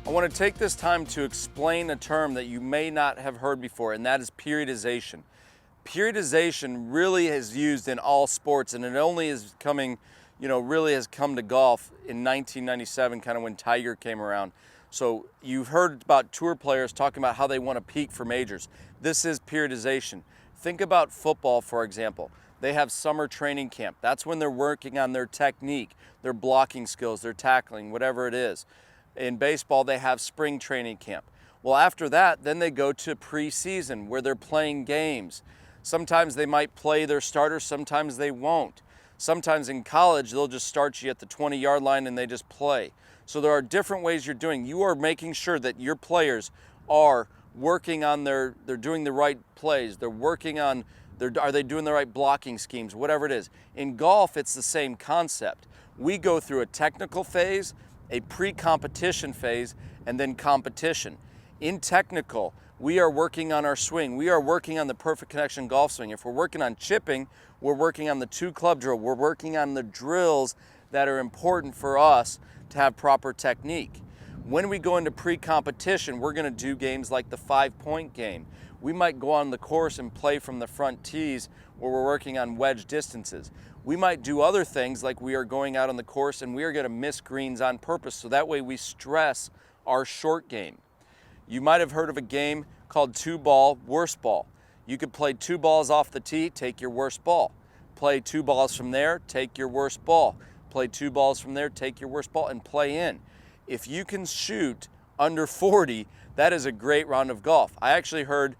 I want to take this time to explain a term that you may not have heard before, and that is periodization. Periodization really is used in all sports, and it only is coming, really has come to golf in 1997, kind of when Tiger came around. So you've heard about tour players talking about how they want to peak for majors. This is periodization. Think about football, for example. They have summer training camp. That's when they're working on their technique, their blocking skills, their tackling, whatever it is. In baseball, they have spring training camp. Well, after that, then they go to preseason where they're playing games. Sometimes they might play their starters, sometimes they won't. Sometimes in college, they'll just start you at the 20-yard line and they just play. So there are different ways you're doing. You are making sure that your players are working on they're doing the right plays. They're working on, are they doing the right blocking schemes, whatever it is. In golf, it's the same concept. We go through a technical phase, a pre-competition phase, and then competition. In technical, we are working on our swing. We are working on the perfect connection golf swing. If we're working on chipping, we're working on the 2-club drill. We're working on the drills that are important for us to have proper technique. When we go into pre-competition, we're gonna do games like the 5-point game. We might go on the course and play from the front tees where we're working on wedge distances. We might do other things like we are going out on the course and we are gonna miss greens on purpose, so that way we stress our short game. You might have heard of a game called 2-ball, worst ball. You could play 2 balls off the tee, take your worst ball. Play 2 balls from there, take your worst ball. Play 2 balls from there, take your worst ball, and play in. If you can shoot under 40, that is a great round of golf. I actually heard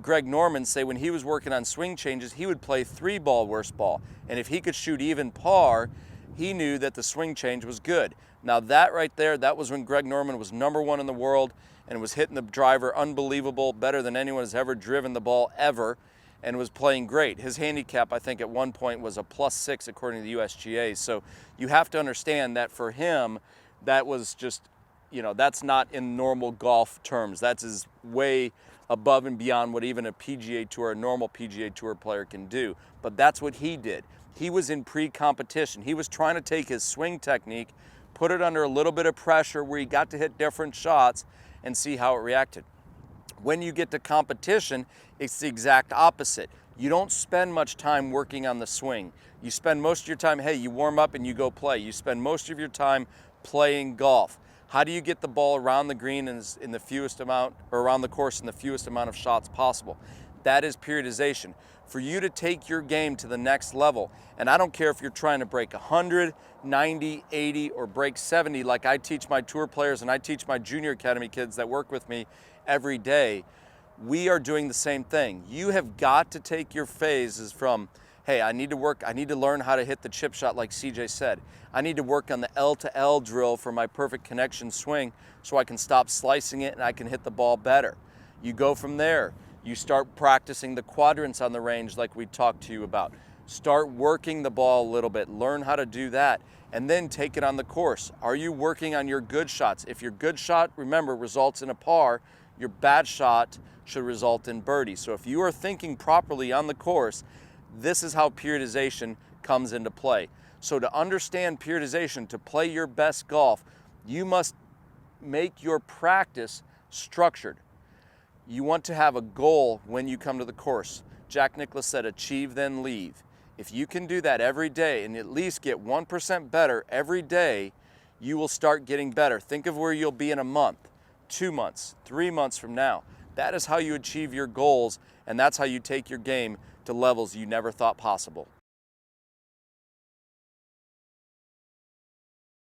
Greg Norman say when he was working on swing changes, he would play 3-ball worst ball. And if he could shoot even par, he knew that the swing change was good. Now that right there, that was when Greg Norman was #1 in the world and was hitting the driver unbelievable, better than anyone has ever driven the ball ever, and was playing great. His handicap, I think at one point, was a +6 according to the USGA. So you have to understand that for him, that was just, that's not in normal golf terms. That's is way above and beyond what even a PGA Tour, a normal PGA Tour player can do. But that's what he did. He was in pre-competition. He was trying to take his swing technique, put it under a little bit of pressure where he got to hit different shots and see how it reacted. When you get to competition, it's the exact opposite. You don't spend much time working on the swing. You spend most of your time, hey, you warm up and you go play. You spend most of your time playing golf. How do you get the ball around the green in the fewest amount, or around the course in the fewest amount of shots possible? That is periodization. For you to take your game to the next level, and I don't care if you're trying to break 100, 90, 80, or break 70 like I teach my tour players and I teach my junior academy kids that work with me every day, we are doing the same thing. You have got to take your phases from, hey, I need to learn how to hit the chip shot like CJ said. I need to work on the L to L drill for my perfect connection swing so I can stop slicing it and I can hit the ball better. You go from there. You start practicing the quadrants on the range like we talked to you about. Start working the ball a little bit, learn how to do that, and then take it on the course. Are you working on your good shots? If your good shot, remember, results in a par, your bad shot should result in birdie. So if you are thinking properly on the course, this is how periodization comes into play. So to understand periodization, to play your best golf, you must make your practice structured. You want to have a goal when you come to the course. Jack Nicklaus said, achieve then leave. If you can do that every day and at least get 1% better every day, you will start getting better. Think of where you'll be in a month, 2 months, 3 months from now. That is how you achieve your goals, and that's how you take your game to levels you never thought possible.